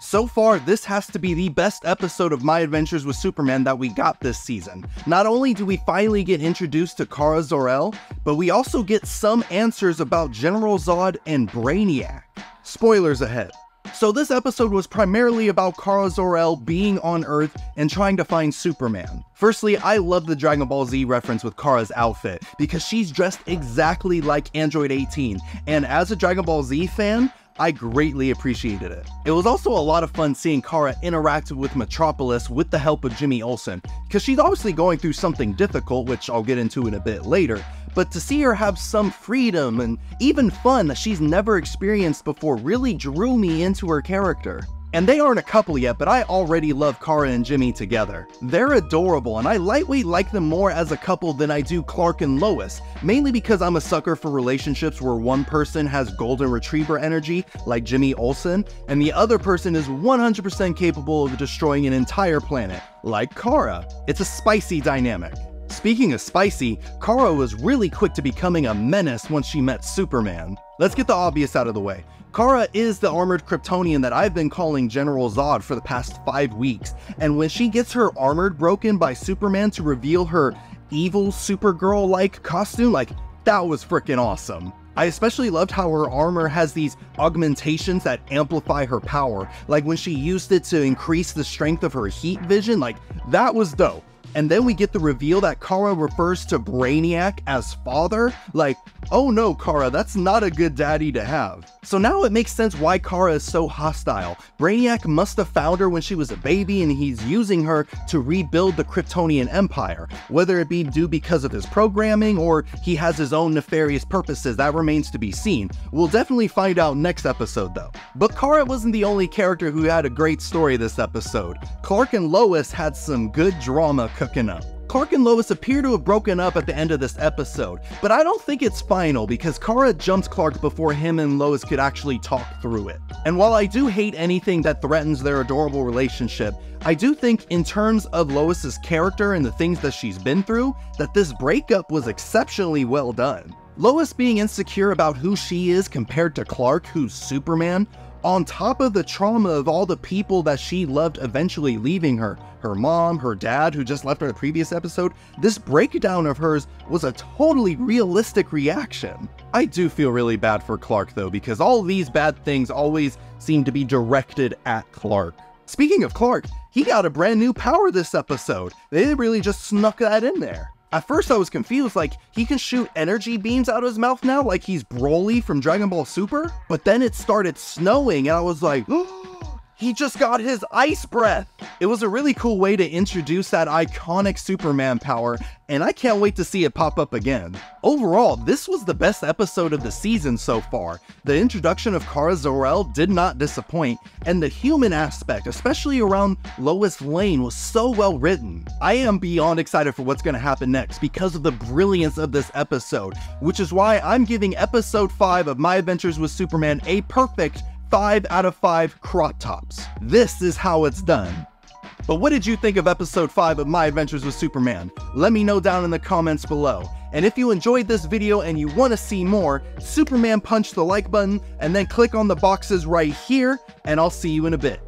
So far, this has to be the best episode of My Adventures with Superman that we got this season. Not only do we finally get introduced to Kara Zor-El, but we also get some answers about General Zod and Brainiac. Spoilers ahead. So this episode was primarily about Kara Zor-El being on Earth and trying to find Superman. Firstly, I love the Dragon Ball Z reference with Kara's outfit, because she's dressed exactly like Android 18, and as a Dragon Ball Z fan, I greatly appreciated it. It was also a lot of fun seeing Kara interact with Metropolis with the help of Jimmy Olsen, because she's obviously going through something difficult, which I'll get into in a bit later, but to see her have some freedom and even fun that she's never experienced before really drew me into her character. And they aren't a couple yet, but I already love Kara and Jimmy together. They're adorable, and I lightweight like them more as a couple than I do Clark and Lois, mainly because I'm a sucker for relationships where one person has golden retriever energy, like Jimmy Olsen, and the other person is 100% capable of destroying an entire planet, like Kara. It's a spicy dynamic. Speaking of spicy, Kara was really quick to becoming a menace once she met Superman. Let's get the obvious out of the way. Kara is the armored Kryptonian that I've been calling General Zod for the past 5 weeks, and when she gets her armor broken by Superman to reveal her evil Supergirl-like costume, that was freaking awesome. I especially loved how her armor has these augmentations that amplify her power, like when she used it to increase the strength of her heat vision, that was dope. And then we get the reveal that Kara refers to Brainiac as father. Oh no, Kara, that's not a good daddy to have. So now it makes sense why Kara is so hostile. Brainiac must have found her when she was a baby, and he's using her to rebuild the Kryptonian Empire. Whether it be due because of his programming or he has his own nefarious purposes, that remains to be seen. We'll definitely find out next episode though. But Kara wasn't the only character who had a great story this episode. Clark and Lois had some good drama cooking up. Clark and Lois appear to have broken up at the end of this episode, but I don't think it's final because Kara jumped Clark before him and Lois could actually talk through it. And while I do hate anything that threatens their adorable relationship, I do think in terms of Lois's character and the things that she's been through, that this breakup was exceptionally well done. Lois being insecure about who she is compared to Clark, who's Superman, on top of the trauma of all the people that she loved eventually leaving her, her mom, her dad who just left her in the previous episode, this breakdown of hers was a totally realistic reaction. I do feel really bad for Clark though, because all these bad things always seem to be directed at Clark. Speaking of Clark, he got a brand new power this episode. They really just snuck that in there. At first I was confused, he can shoot energy beams out of his mouth now like he's Broly from Dragon Ball Super? But then it started snowing and I was like, oh, he just got his ice breath! It was a really cool way to introduce that iconic Superman power, and I can't wait to see it pop up again. Overall, this was the best episode of the season so far. The introduction of Kara Zor-El did not disappoint, and the human aspect, especially around Lois Lane, was so well written. I am beyond excited for what's going to happen next because of the brilliance of this episode, which is why I'm giving episode 5 of My Adventures with Superman a perfect 5 out of 5 crop tops. This is how it's done. But what did you think of episode 5 of My Adventures with Superman? Let me know down in the comments below. And if you enjoyed this video and you want to see more, Superman punch the like button and then click on the boxes right here, and I'll see you in a bit.